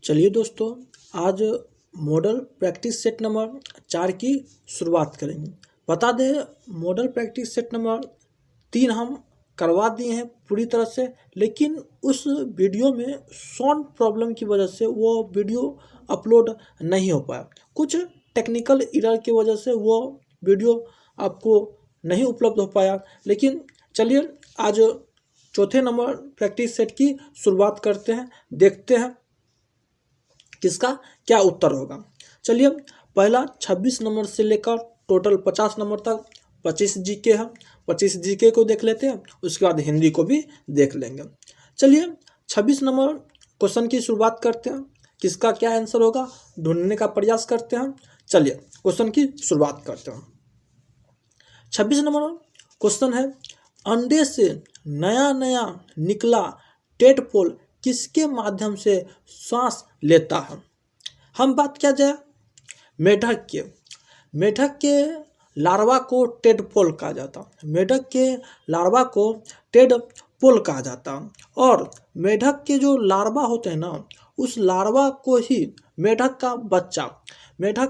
चलिए दोस्तों, आज मॉडल प्रैक्टिस सेट नंबर 4 की शुरुआत करेंगे। बता दें, मॉडल प्रैक्टिस सेट नंबर 3 हम करवा दिए हैं पूरी तरह से, लेकिन उस वीडियो में साउंड प्रॉब्लम की वजह से वो वीडियो अपलोड नहीं हो पाया। कुछ टेक्निकल एरर की वजह से वो वीडियो आपको नहीं उपलब्ध हो पाया। लेकिन चलिए आज चौथे नंबर प्रैक्टिस सेट की शुरुआत करते हैं, देखते हैं किसका क्या उत्तर होगा। चलिए, पहला 26 नंबर से लेकर टोटल 50 नंबर तक 25 जीके है। 25 जीके को देख लेते हैं, उसके बाद हिंदी को भी देख लेंगे। चलिए 26 नंबर क्वेश्चन की शुरुआत करते हैं, किसका क्या आंसर होगा ढूंढने का प्रयास करते हैं। चलिए क्वेश्चन की शुरुआत करते हैं। 26 नंबर क्वेश्चन है, अंडे से नया नया निकला टेडपोल किसके माध्यम से सांस लेता है। हम बात किया जाए मेढक के लार्वा को टेडपोल कहा जाता। मेढक के लार्वा को टेडपोल कहा जाता। और मेढक के जो लार्वा होते हैं ना, उस लार्वा को ही मेढक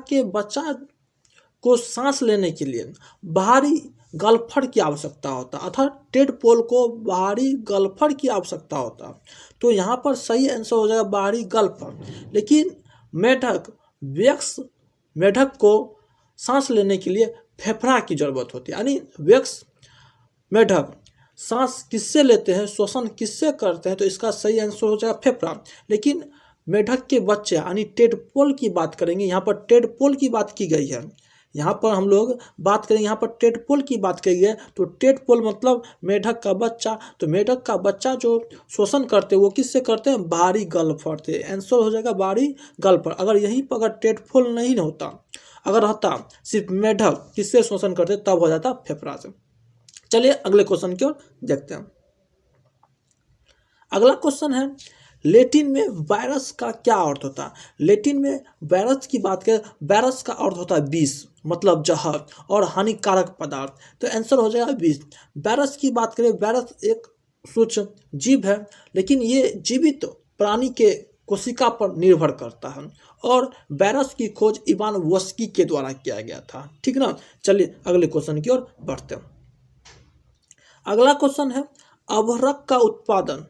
के बच्चा को सांस लेने के लिए बाहरी गलफड़ की आवश्यकता होता, अर्थात टेडपोल को बाहरी गलफड़ की आवश्यकता होता। तो यहाँ पर सही आंसर हो जाएगा बाहरी गलफड़। लेकिन मेढक को सांस लेने के लिए फेफड़ा की जरूरत होती है, यानी वयस्क मेढक सांस किससे लेते हैं, श्वसन किससे करते हैं, तो इसका सही आंसर हो जाएगा फेफड़ा। लेकिन मेढक के बच्चे यानी टेडपोल की बात करेंगे, यहाँ पर टेडपोल की बात की गई है। यहाँ पर हम लोग बात करें, यहाँ पर टेडपोल की बात की गई है, तो टेडपोल मतलब मेढक का बच्चा। तो मेढक का बच्चा जो श्वसन करते हैं वो किससे करते हैं, बाहरी गलफड़ से। आंसर हो जाएगा बाहरी गलफड़। अगर यहीं पर अगर टेडपोल नहीं होता, अगर रहता सिर्फ मेढक किससे श्वसन करते, तब हो जाता फेफड़ा से। चलिए अगले क्वेश्चन की ओर देखते हैं। अगला क्वेश्चन है, लैटिन में वायरस का क्या अर्थ होता है। लैटिन में वायरस की बात करें, वायरस का अर्थ होता है विष, मतलब जहर और हानिकारक पदार्थ। तो आंसर हो जाएगा विष। वायरस की बात करें, वायरस एक सूक्ष्म जीव है, लेकिन ये जीवित प्राणी के कोशिका पर निर्भर करता है। और वायरस की खोज इवान वस्की के द्वारा किया गया था, ठीक ना। चलिए अगले क्वेश्चन की ओर बढ़ते हैं। अगला क्वेश्चन है, अभ्रक का उत्पादन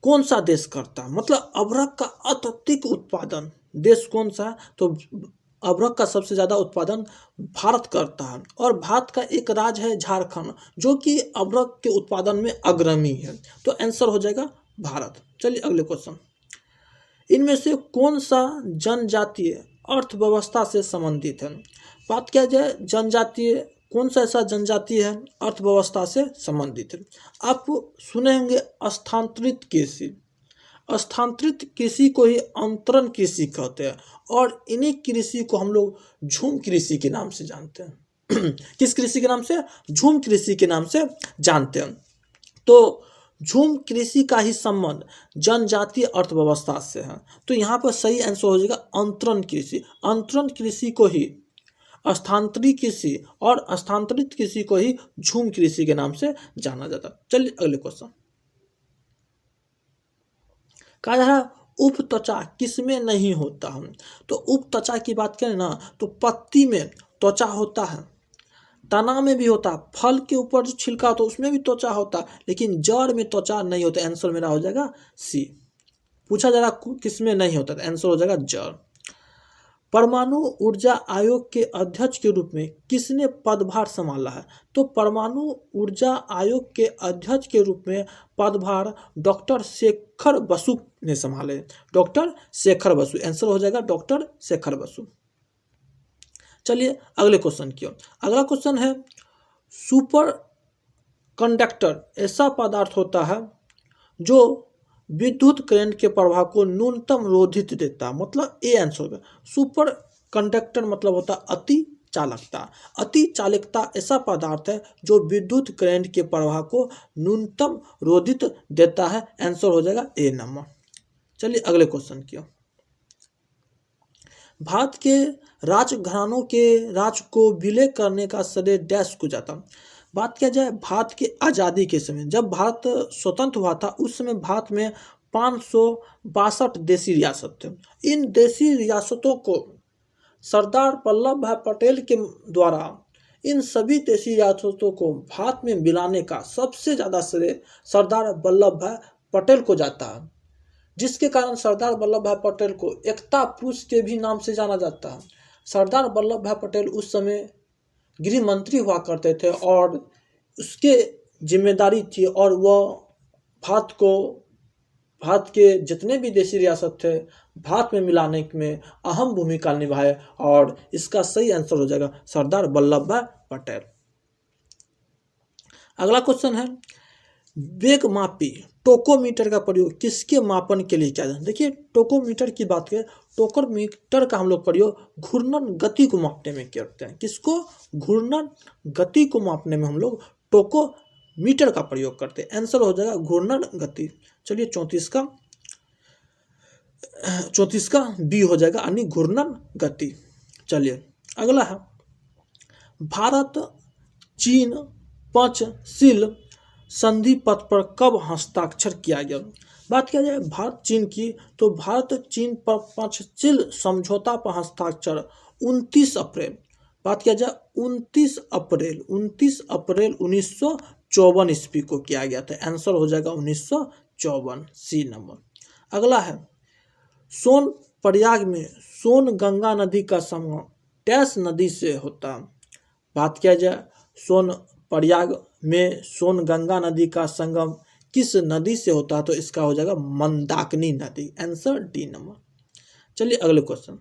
कौन सा देश करता है, मतलब अभ्रक का अत्यधिक उत्पादन देश कौन सा है। तो अभ्रक का सबसे ज़्यादा उत्पादन भारत करता है। और भारत का एक राज्य है झारखंड, जो कि अभ्रक के उत्पादन में अग्रणी है। तो आंसर हो जाएगा भारत। चलिए अगले क्वेश्चन, इनमें से कौन सा जनजातीय अर्थव्यवस्था से संबंधित है। बात किया जाए जनजातीय, कौन सा ऐसा जनजातीय है अर्थव्यवस्था से संबंधित है। आप सुने होंगे स्थानांतरित कृषि। स्थानांतरित कृषि को ही अंतरण कृषि कहते हैं, और इन्हीं कृषि को हम लोग झूम कृषि के नाम से जानते हैं। किस कृषि के नाम से, झूम कृषि के नाम से जानते हैं। तो झूम कृषि का ही संबंध जनजातीय अर्थव्यवस्था से है। तो यहाँ पर सही आंसर हो जाएगा अंतरण कृषि। अंतरण कृषि को ही स्थानांतरित कृषि और स्थानांतरित कृषि को ही झूम कृषि के नाम से जाना जाता है। चलिए अगले क्वेश्चन, कहा जा रहा है उपत्वचा किसमें नहीं होता है। तो उपत्वचा की बात करें ना, तो पत्ती में त्वचा होता है, तना में भी होता है, फल के ऊपर जो छिलका होता है उसमें भी त्वचा होता है, लेकिन जड़ में त्वचा नहीं होता। आंसर मेरा हो जाएगा सी। पूछा जा रहा किसमें नहीं होता, तो आंसर हो जाएगा जड़। परमाणु ऊर्जा आयोग के अध्यक्ष के रूप में किसने पदभार संभाला है। तो परमाणु ऊर्जा आयोग के अध्यक्ष के रूप में पदभार डॉक्टर शेखर बसु ने संभाले। डॉक्टर शेखर बसु, आंसर हो जाएगा डॉक्टर शेखर बसु। चलिए अगले क्वेश्चन की ओर। अगला क्वेश्चन है, सुपर कंडक्टर ऐसा पदार्थ होता है जो विद्युत करंट के प्रवाह को न्यूनतम रोधित देता, मतलब ए आंसर होगा। सुपर कंडक्टर मतलब होता अति चालकता। अति चालकता ऐसा पदार्थ है जो विद्युत करंट के प्रवाह को न्यूनतम रोधित देता है। आंसर हो जाएगा ए नंबर। चलिए अगले क्वेश्चन की ओर। भारत के राजघरानों के राज को विलय करने का श्रेय डैश को जाता। बात किया जाए भारत की आज़ादी के समय, जब भारत स्वतंत्र हुआ था, उस समय भारत में 562 देसी रियासत थे। इन देसी रियासतों को सरदार वल्लभ भाई पटेल के द्वारा इन सभी देसी रियासतों को भारत में मिलाने का सबसे ज़्यादा श्रेय सरदार वल्लभ भाई पटेल को जाता है, जिसके कारण सरदार वल्लभ भाई पटेल को एकता पुरुष के भी नाम से जाना जाता है। सरदार वल्लभ भाई पटेल उस समय गृह मंत्री हुआ करते थे और उसके जिम्मेदारी थी और वह भारत के जितने भी देशी रियासत थे भारत में मिलाने में अहम भूमिका निभाए और इसका सही आंसर हो जाएगा सरदार वल्लभ भाई पटेल। अगला क्वेश्चन है, वेग मापी टोकोमीटर का प्रयोग किसके मापन के लिए किया जाता है? देखिए, टोकोमीटर की बात करें, टोकोमीटर का हम लोग प्रयोग घूर्णन गति को मापने में करते हैं। किसको? घूर्णन गति को मापने में हम लोग टोकोमीटर का प्रयोग करते हैं। आंसर हो जाएगा घूर्णन गति। चलिए 34 का बी हो जाएगा, यानी घूर्णन गति। चलिए अगला है, भारत चीन पंचशील संधि पत्र पर कब हस्ताक्षर किया गया? बात किया जाए भारत चीन की, तो भारत चीन पर पंचशील समझौता पर हस्ताक्षर 29 अप्रैल, बात किया जाए 29 अप्रैल 1954 ईस्वी को किया गया था। आंसर हो जाएगा 1954, सी नंबर। अगला है, सोन प्रयाग में सोन गंगा नदी का संगम डैश नदी से होता है? बात किया जाए सोन प्रयाग में सोन गंगा नदी का संगम किस नदी से होता है? तो इसका हो जाएगा मंदाकिनी नदी। Answer D number. चलिए अगले क्वेश्चन,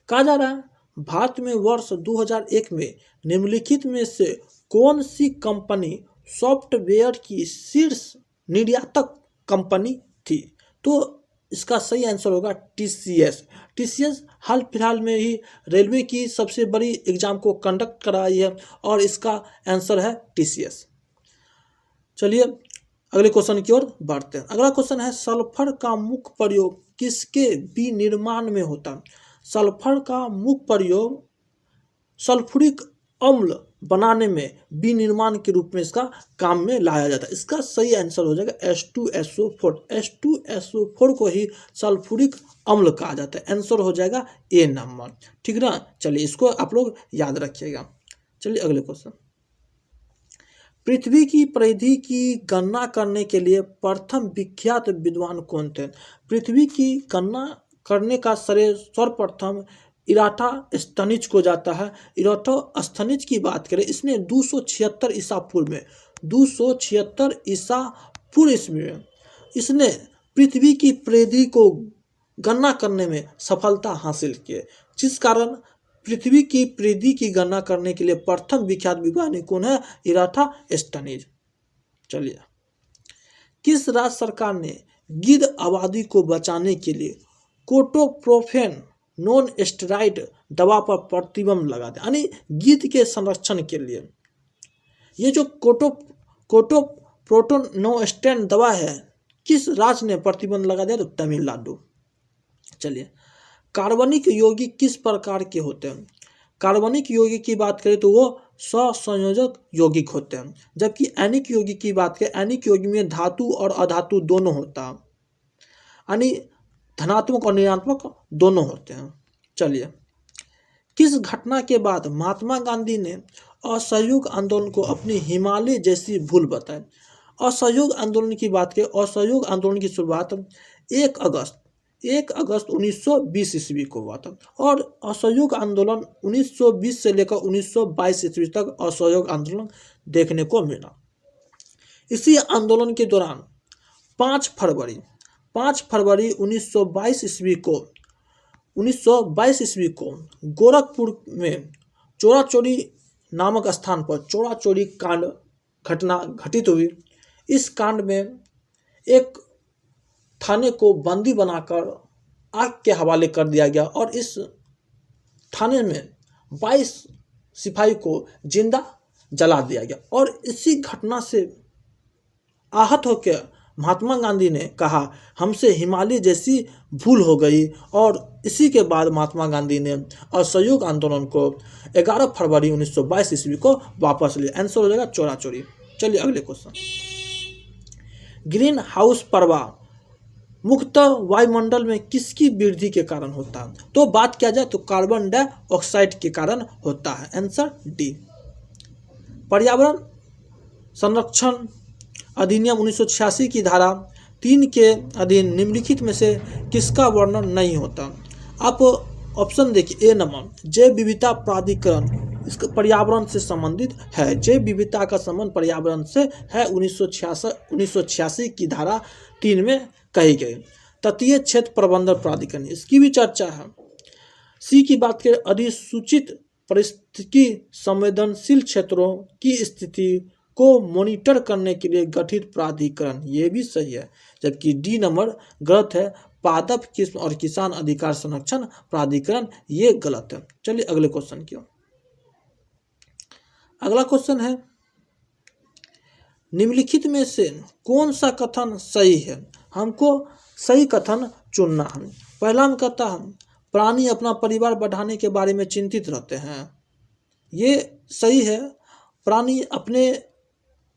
कहा जा रहा है भारत में वर्ष 2001 में निम्नलिखित में से कौन सी कंपनी सॉफ्टवेयर की शीर्ष निर्यातक कंपनी थी? तो इसका सही आंसर होगा टीसीएस। टीसीएस हाल फिलहाल में ही रेलवे की सबसे बड़ी एग्जाम को कंडक्ट कराई है और इसका आंसर है टीसीएस। चलिए अगले क्वेश्चन की ओर बढ़ते हैं। अगला क्वेश्चन है, सल्फर का मुख्य प्रयोग किसके विनिर्माण में होता है? सल्फर का मुख्य प्रयोग सल्फ्यूरिक अम्ल बनाने में विनिर्माण के रूप में इसका काम में लाया जाता है। इसका सही आंसर हो जाएगा H2SO4। H2SO4 को ही सल्फ्यूरिक अम्ल कहा जाता है। आंसर हो जाएगा ए नंबर, ठीक ना। चलिए इसको आप लोग याद रखिएगा। चलिए अगले क्वेश्चन, पृथ्वी की परिधि की गणना करने के लिए प्रथम विख्यात विद्वान कौन थे? पृथ्वी की गणना करने का श्रेय सर्वप्रथम इराटोस्थेनीज को जाता है। इराटोस्थेनीज की बात करें, इसने 276 ईसा पूर्व में 276 ईसा पूर्व ईस्वी में इसने पृथ्वी की परिधि को गणना करने में सफलता हासिल की, जिस कारण पृथ्वी की परिधि की गणना करने के लिए प्रथम विख्यात विज्ञानी कौन है? इराटोस्थेनीज। चलिए, किस राज्य सरकार ने गिद्ध आबादी को बचाने के लिए कोटोप्रोफेन नॉन स्टेरॉइड दवा पर प्रतिबंध लगा दिया, यानी गिद्ध के संरक्षण के लिए ये जो कोटोप्रोटोन नॉन स्टेरॉइड दवा है, किस राज्य ने प्रतिबंध लगा दिया? तो तमिलनाडु। चलिए, कार्बनिक यौगिक किस प्रकार के होते हैं? कार्बनिक यौगिक की बात करें तो वो सहसंयोजक यौगिक होते हैं, जबकि एनिक यौगिक की बात करें, एनिक यौगिक में धातु और अधातु दोनों होता है, यानी धनात्मक और ऋणात्मक दोनों होते हैं। चलिए, किस घटना के बाद महात्मा गांधी ने असहयोग आंदोलन को अपनी हिमालय जैसी भूल बताई? असहयोग आंदोलन की बात करें, असहयोग आंदोलन की शुरुआत 1 अगस्त 1920 ईस्वी को हुआ था और असहयोग आंदोलन 1920 से लेकर 1922 ईस्वी तक असहयोग आंदोलन देखने को मिला। इसी आंदोलन के दौरान 5 फरवरी 1922 ईस्वी को गोरखपुर में चोरा चोरी नामक स्थान पर चोरा चोरी कांड घटना घटित हुई। इस कांड में एक थाने को बंदी बनाकर आग के हवाले कर दिया गया और इस थाने में 22 सिपाही को जिंदा जला दिया गया और इसी घटना से आहत होकर महात्मा गांधी ने कहा हमसे हिमालय जैसी भूल हो गई और इसी के बाद महात्मा गांधी ने असहयोग आंदोलन को 11 फरवरी 1922 ईस्वी को वापस लिया। आंसर हो जाएगा चोरा चोरी। चलिए अगले क्वेश्चन, ग्रीन हाउस प्रभाव मुख्यतः वायुमंडल में किसकी वृद्धि के कारण होता है? तो बात किया जाए तो कार्बन डाइऑक्साइड के कारण होता है। Answer D. पर्यावरण संरक्षण अधिनियम 1986 की धारा 3 के अधीन निम्नलिखित में से किसका वर्णन नहीं होता? आप ऑप्शन देखिए, ए नंबर जैव विविधता प्राधिकरण, इसका पर्यावरण से संबंधित है। जैव विविधता का संबंध पर्यावरण से है, 1986 की धारा 3 में कही गई। तटीय क्षेत्र प्रबंधन प्राधिकरण, इसकी भी चर्चा है। सी की बात करें, अधिसूचित परिस्थिति संवेदनशील क्षेत्रों की स्थिति को मॉनिटर करने के लिए गठित प्राधिकरण, ये भी सही है। जबकि डी नंबर गलत है, पादप किस्म और किसान अधिकार संरक्षण प्राधिकरण, ये गलत है। चलिए अगले क्वेश्चन की ओर। अगला क्वेश्चन है, निम्नलिखित में से कौन सा कथन सही है? हमको सही कथन चुनना है। पहला हम कहता है प्राणी अपना परिवार बढ़ाने के बारे में चिंतित रहते हैं, ये सही है। प्राणी अपने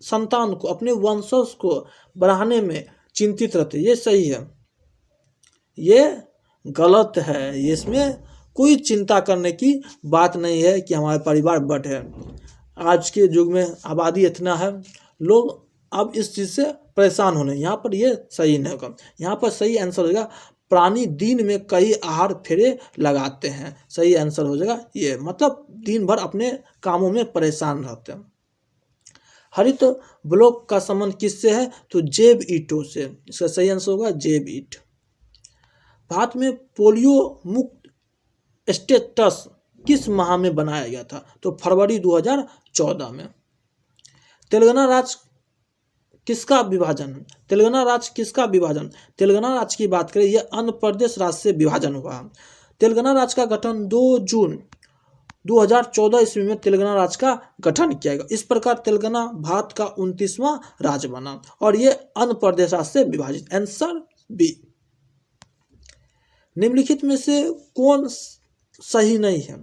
संतान को, अपने वंशज को बढ़ाने में चिंतित रहते, ये सही है। ये गलत है, इसमें कोई चिंता करने की बात नहीं है कि हमारे परिवार बढ़े। आज के युग में आबादी इतना है, लोग अब इस चीज़ से परेशान होने, यहाँ पर ये सही नहीं होगा। यहाँ पर सही आंसर होगा प्राणी दिन में कई आहार फेरे लगाते हैं, सही आंसर हो जाएगा ये। मतलब दिन भर अपने कामों में परेशान रहते हैं। हरित ब्लॉक का संबंध किससे है? तो जैव ईंटों से, इसका सही आंसर होगा जैव ईंट। भारत में पोलियो मुक्त स्टेटस किस माह में बनाया गया था? तो फरवरी 2014 में। तेलंगाना राज्य किसका विभाजन? तेलंगाना राज्य किसका विभाजन? तेलंगाना राज्य की बात करें, यह आंध्र प्रदेश राज्य से विभाजन हुआ। तेलंगाना राज्य का गठन 2 जून 2014 ईस्वी में तेलंगाना राज्य का गठन किया गया। इस प्रकार तेलंगाना भारत का 29वां राज्य बना और यह आंध्र प्रदेश राज्य से विभाजित। Answer B. निम्नलिखित में से कौन सही नहीं है?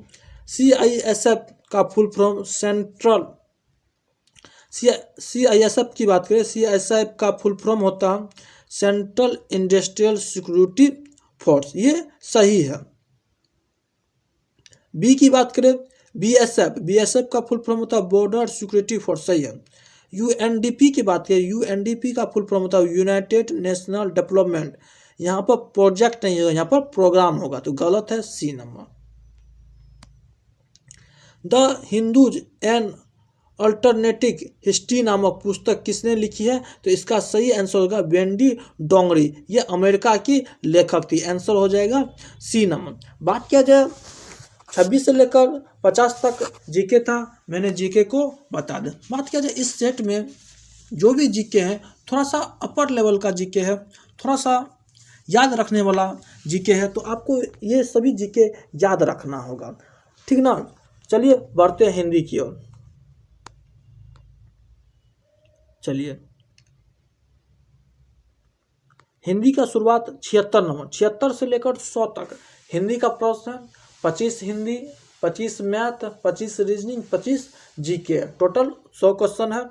CISF का फुल फॉर्म सेंट्रल, CISF की बात करें, CISF का फुल फॉर्म होता है सेंट्रल इंडस्ट्रियल सिक्योरिटी फोर्स, ये सही है। बी की बात करें, BSF का फुल फॉर्म होता है बॉर्डर सिक्योरिटी फोर्स, सही है। UNDP की बात करें, UNDP का फुल फॉर्म होता है यूनाइटेड नेशनल डेवलपमेंट, यहाँ पर प्रोजेक्ट नहीं होगा, यहाँ पर प्रोग्राम होगा, तो गलत है C number. The Hindus and alternative history नामक पुस्तक किसने लिखी है? तो इसका सही आंसर होगा वेंडी डोंगरी, ये अमेरिका की लेखक थी। आंसर हो जाएगा सी नंबर। बात किया जाए 26 से लेकर 50 तक जीके था, मैंने जीके को बता दें। बात किया जाए इस सेट में जो भी जीके हैं, थोड़ा सा अपर लेवल का जीके है, थोड़ा सा याद रखने वाला जीके है, तो आपको ये सभी जीके याद रखना होगा, ठीक ना। चलिए बढ़ते हैं हिंदी की ओर। चलिए हिंदी का शुरुआत 76 नंबर, 76 से लेकर 100 तक हिंदी का प्रश्न है। 25 Hindi, 25 math, 25 reasoning, 25 GK, total 100 question है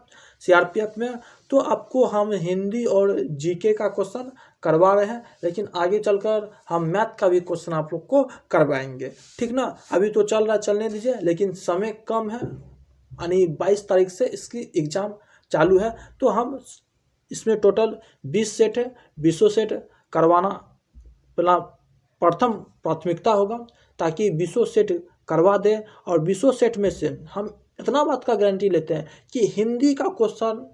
CRPF में। तो आपको हम हिंदी और जीके का क्वेश्चन करवा रहे हैं, लेकिन आगे चलकर हम मैथ का भी क्वेश्चन आप लोग को करवाएंगे, ठीक ना। अभी तो चल रहा है, चलने दीजिए, लेकिन समय कम है, यानी 22 तारीख से इसकी एग्ज़ाम चालू है। तो हम इसमें टोटल 20 सेट है, 20 सेट करवाना पहला प्रथम प्राथमिकता होगा, ताकि 20 सेट करवा दें। और 20 सेट में से हम इतना बात का गारंटी लेते हैं कि हिंदी का क्वेश्चन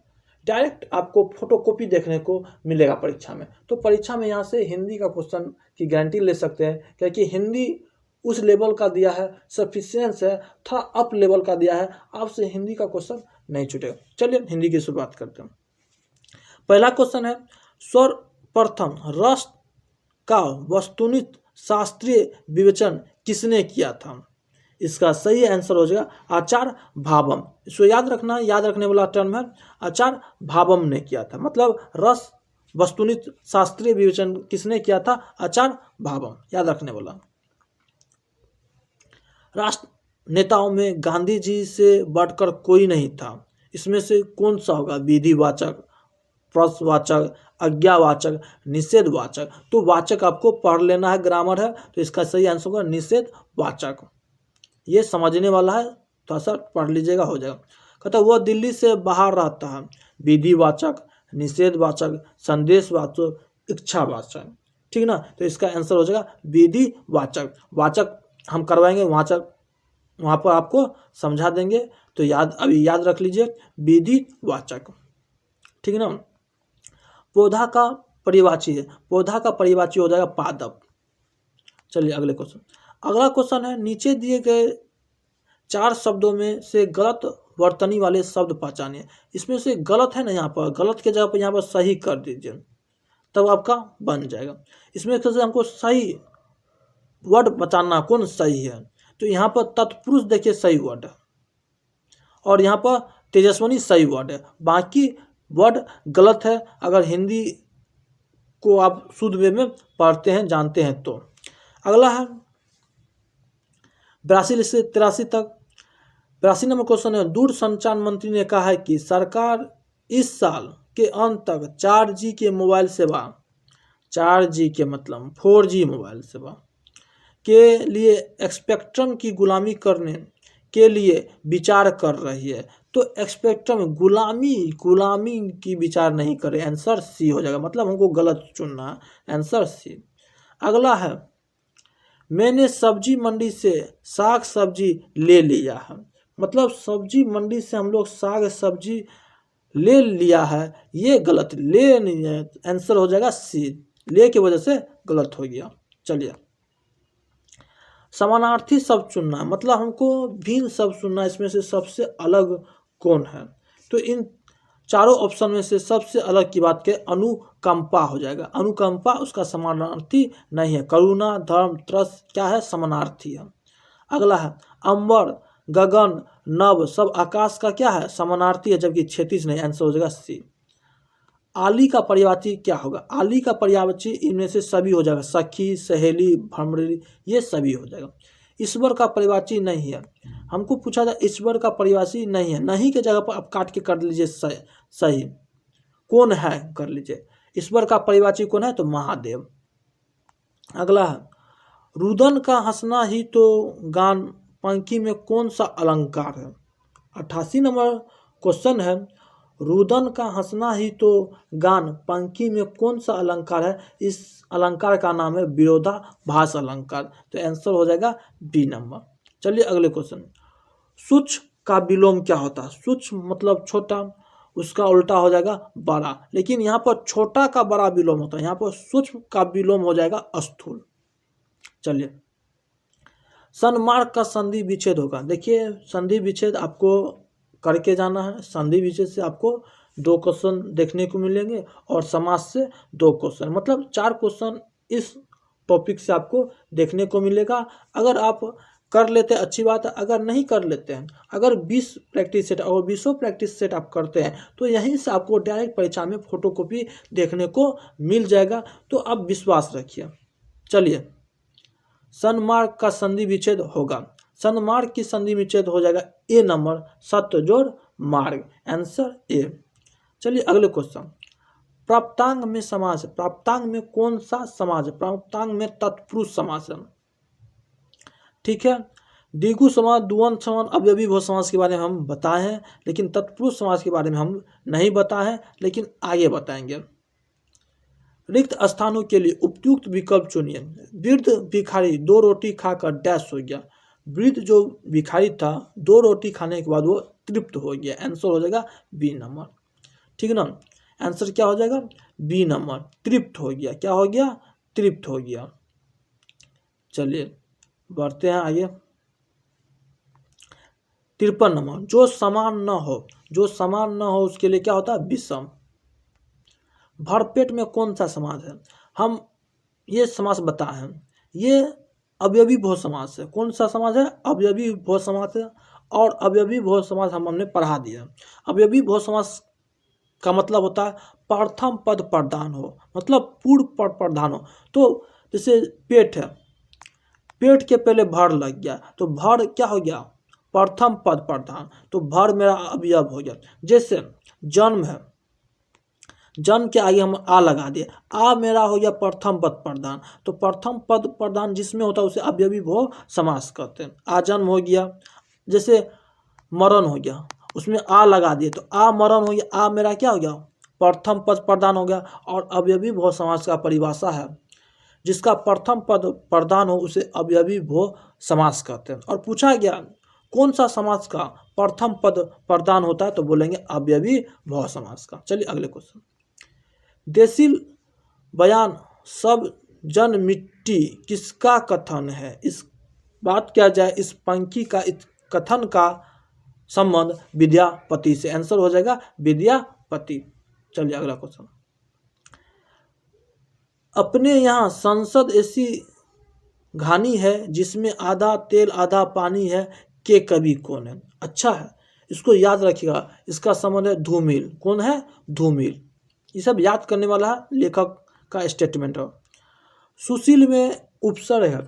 डायरेक्ट आपको फोटोकॉपी देखने को मिलेगा परीक्षा में। तो परीक्षा में यहाँ से हिंदी का क्वेश्चन की गारंटी ले सकते हैं, क्योंकि हिंदी उस लेवल का दिया है, सफिशिएंस है, थोड़ा अप लेवल का दिया है, आपसे हिंदी का क्वेश्चन नहीं छूटेगा। चलिए हिंदी की शुरुआत करते हैं। पहला क्वेश्चन है, सर्वप्रथम रस का वस्तुनिष्ठ शास्त्रीय विवेचन किसने किया था? इसका सही आंसर हो जाएगा आचार्य भाबम। इसको याद रखना, याद रखने वाला टर्म है, आचार्य भाबम ने किया था। मतलब रस वस्तुनिष्ठ शास्त्रीय विवेचन किसने किया था? आचार्य भाबम, याद रखने वाला। राष्ट्र नेताओं में गांधी जी से बढ़कर कोई नहीं था, इसमें से कौन सा होगा विधिवाचक प्रश्नवाचक, आज्ञावाचक, निषेधवाचक। तो वाचक आपको पढ़ लेना है, ग्रामर है, तो इसका सही आंसर होगा निषेधवाचक। ये समझने वाला है, थोड़ा सा पढ़ लीजिएगा, हो जाएगा। कहता वह दिल्ली से बाहर रहता है, विधिवाचक, निषेधवाचक, संदेशवाचक, इच्छावाचक। ठीक ना, तो इसका आंसर हो जाएगा विधिवाचक। वाचक हम करवाएंगे, वाचक वहाँ पर आपको समझा देंगे, तो अभी याद रख लीजिए विधिवाचक। ठीक है ना। पौधा का परिवाची है, पौधा का परिवाची हो जाएगा पादप। चलिए अगले क्वेश्चन। अगला क्वेश्चन है, नीचे दिए गए 4 शब्दों में से गलत वर्तनी वाले शब्द पहचानिए। इसमें से गलत है ना, यहाँ पर गलत के जगह पर यहाँ पर सही कर दीजिए, तब आपका बन जाएगा। इसमें से हमको सही वर्ड बताना कौन सही है, तो यहाँ पर तत्पुरुष देखिए सही वर्ड है, और यहाँ पर तेजस्विनी सही वर्ड है, बाकी वर्ड गलत है। अगर हिंदी को आप शुद्ध वे में पढ़ते हैं, जानते हैं तो। अगला है 82 से 83 तक। 82 नंबर क्वेश्चन है, दूरसंचार मंत्री ने कहा है कि सरकार इस साल के अंत तक 4G के मोबाइल सेवा, 4G के मतलब 4G मोबाइल सेवा के लिए स्पेक्ट्रम की गुलामी करने के लिए विचार कर रही है। तो स्पेक्ट्रम गुलामी की विचार नहीं करे, आंसर सी हो जाएगा, मतलब हमको गलत चुनना है, आंसर सी। अगला है, मैंने सब्जी मंडी से साग सब्जी ले लिया है, मतलब सब्जी मंडी से हम लोग साग सब्जी ले लिया है, ये गलत, ले नहीं है, आंसर हो जाएगा सी, ले की वजह से गलत हो गया। चलिए, समानार्थी शब्द चुनना है, मतलब हमको भिन्न शब्द चुनना है, इसमें से सबसे अलग कौन है। तो इन चारों ऑप्शन में से सबसे अलग की बात करें, अनुकंपा हो जाएगा। अनुकंपा उसका समानार्थी नहीं है। करुणा, धर्म, त्रस क्या है, समानार्थी है। अगला है, अंबर, गगन, नभ सब आकाश का क्या है, समानार्थी है, जबकि क्षैतिज नहीं, आंसर हो जाएगा सी। आली का पर्यायवाची क्या होगा, आली का पर्यायवाची इनमें से सभी हो जाएगा, सखी, सहेली, भ्रमरी, ये सभी हो जाएगा। ईश्वर का पर्यायवाची नहीं है, हमको पूछा था ईश्वर का पर्यायवाची नहीं है, नहीं के जगह पर आप काट के कर लीजिए सही, कौन है कर लीजिए। ईश्वर का पर्यायवाची कौन है, तो महादेव। अगला है, रुदन का हंसना ही तो गान पंक्ति में कौन सा अलंकार है। 88 नंबर क्वेश्चन है, रुदन का हंसना ही तो गान पंक्ति में कौन सा अलंकार है। इस अलंकार का नाम है विरोधाभास अलंकार, तो आंसर हो जाएगा बी नंबर। चलिए अगले क्वेश्चन, सूक्ष्म का विलोम क्या होता है। सूक्ष्म मतलब छोटा, उसका उल्टा हो जाएगा बड़ा, लेकिन यहाँ पर छोटा का बड़ा विलोम होता है, यहाँ पर सूक्ष्म का विलोम हो जाएगा स्थूल। चलिए, सन्मार्ग का संधि विच्छेद होगा। देखिए, संधि विच्छेद आपको करके जाना है, संधि विच्छेद से आपको 2 क्वेश्चन देखने को मिलेंगे, और समास से 2 क्वेश्चन, मतलब 4 क्वेश्चन इस टॉपिक से आपको देखने को मिलेगा। अगर आप कर लेते हैं अच्छी बात है, अगर नहीं कर लेते हैं, अगर 20 प्रैक्टिस सेट और 20 प्रैक्टिस सेट आप करते हैं, तो यहीं से आपको डायरेक्ट परीक्षा में फोटोकॉपी देखने को मिल जाएगा, तो आप विश्वास रखिए। चलिए, सन्मार्ग का संधि विच्छेद होगा, सन्मार्ग की संधि विच्छेद हो जाएगा ए नंबर, सत्य जोड़ मार्ग, आंसर ए। चलिए अगले क्वेश्चन, प्राप्तांग में समास, प्राप्तांग में कौन सा समास है। प्राप्तांग में तत्पुरुष समास है, ठीक है। द्विगु समास, द्वंद्व समास, अवयवी बहु समास के बारे में हम बताए हैं, लेकिन तत्पुरुष समास के बारे में हम नहीं बताए हैं, लेकिन आगे बताएंगे। रिक्त स्थानों के लिए उपयुक्त विकल्प चुनिए। वृद्ध भिखारी 2 रोटी खाकर डैश हो गया। वृद्ध जो भिखारी था 2 रोटी खाने के बाद वो तृप्त हो गया, आंसर हो जाएगा बी नंबर, ठीक है ना। आंसर क्या हो जाएगा, बी नंबर, तृप्त हो गया। क्या हो गया, तृप्त हो गया। चलिए बढ़ते हैं आगे। 53 नंबर, जो समान न हो, जो समान न हो उसके लिए क्या होता है, विषम। भरपेट में कौन सा समास है, हम ये समास बताए हैं, ये अवयवी बहु समास है। कौन सा समास है, अवयवी बहु समास है, और अवयवी बहु समास हमने पढ़ा दिया। अवयवी बहु समास का मतलब होता है प्रथम पद प्रधान हो, मतलब पूर्व पद प्रधान हो। तो जैसे पेट है, पेट के पहले भर लग गया, तो भर क्या हो गया, प्रथम पद प्रधान, तो भर मेरा अवयव हो गया। जैसे जन्म है, जन के आगे हम आ लगा दिए, आ मेरा हो गया प्रथम पद प्रधान। तो प्रथम पद प्रधान जिसमें होता है उसे अवयवी बहु समास कहते हैं। आ जन्म हो गया, जैसे मरण हो गया, उसमें आ लगा दिए तो आ मरण हो गया, आ मेरा क्या हो गया प्रथम पद प्रधान हो गया। और अवयवी बहु समास का परिभाषा है, जिसका प्रथम पद प्रधान हो उसे अवयवी बहु समास कहते हैं। और पूछा गया कौन सा समास का प्रथम पद प्रधान होता है, तो बोलेंगे अवयवी बहु समास का। चलिए अगले क्वेश्चन। देसील बयान सब जन मिट्टी किसका कथन है? इस बात किया जाए इस पंक्ति का, इस कथन का संबंध विद्यापति से। आंसर हो जाएगा विद्यापति। चलिए अगला क्वेश्चन। अपने यहाँ संसद ऐसी घानी है जिसमें आधा तेल आधा पानी है, के कवि कौन है? अच्छा है, इसको याद रखिएगा। इसका संबंध है धूमिल। कौन है? धूमिल। ये सब याद करने वाला लेखक का स्टेटमेंट है। सुशील में उपसर्ग है,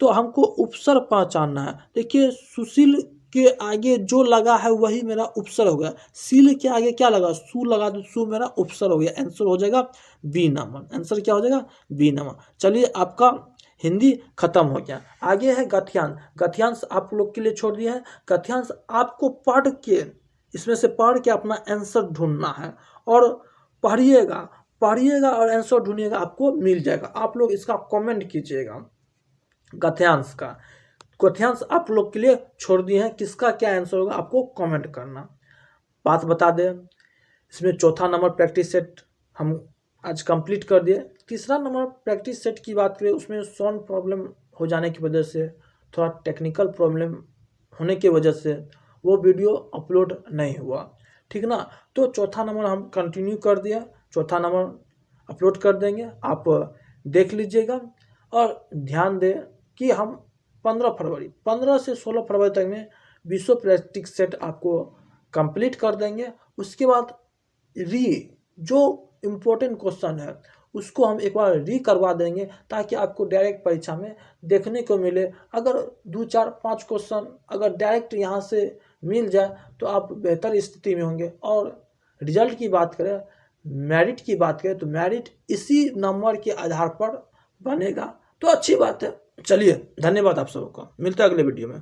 तो हमको उपसर्ग पहचानना है। देखिए सुशील के आगे जो लगा है वही मेरा उपसर्ग हो गया। सील के आगे क्या लगा? सु लगा, तो सु मेरा उपसर्ग हो गया। आंसर हो जाएगा बी नंबर। आंसर क्या हो जाएगा? B number. चलिए आपका हिंदी खत्म हो गया। आगे है गद्यांश। गद्यांश आप लोग के लिए छोड़ दिया है। गद्यांश आपको पढ़ के, इसमें से पढ़ के अपना आंसर ढूंढना है और पढ़िएगा और आंसर ढूंढिएगा, आपको मिल जाएगा। आप लोग इसका कमेंट कीजिएगा। गद्यांश का गद्यांश आप लोग के लिए छोड़ दिए हैं, किसका क्या आंसर होगा आपको कमेंट करना। बात बता दें, इसमें चौथा नंबर प्रैक्टिस सेट हम आज कंप्लीट कर दिए। तीसरा नंबर प्रैक्टिस सेट की बात करें, उसमें साउंड प्रॉब्लम हो जाने की वजह से, थोड़ा टेक्निकल प्रॉब्लम होने की वजह से वो वीडियो अपलोड नहीं हुआ, ठीक ना। तो चौथा नंबर हम कंटिन्यू कर दिया, चौथा नंबर अपलोड कर देंगे, आप देख लीजिएगा। और ध्यान दें कि हम 15 से 16 फरवरी तक में 20 प्रैक्टिस सेट आपको कंप्लीट कर देंगे। उसके बाद जो इम्पोर्टेंट क्वेश्चन है उसको हम एक बार करवा देंगे, ताकि आपको डायरेक्ट परीक्षा में देखने को मिले। अगर 2, 4, 5 क्वेश्चन अगर डायरेक्ट यहाँ से मिल जाए तो आप बेहतर स्थिति में होंगे। और रिजल्ट की बात करें, मेरिट की बात करें, तो मेरिट इसी नंबर के आधार पर बनेगा, तो अच्छी बात है। चलिए धन्यवाद आप सबका, मिलते हैं अगले वीडियो में।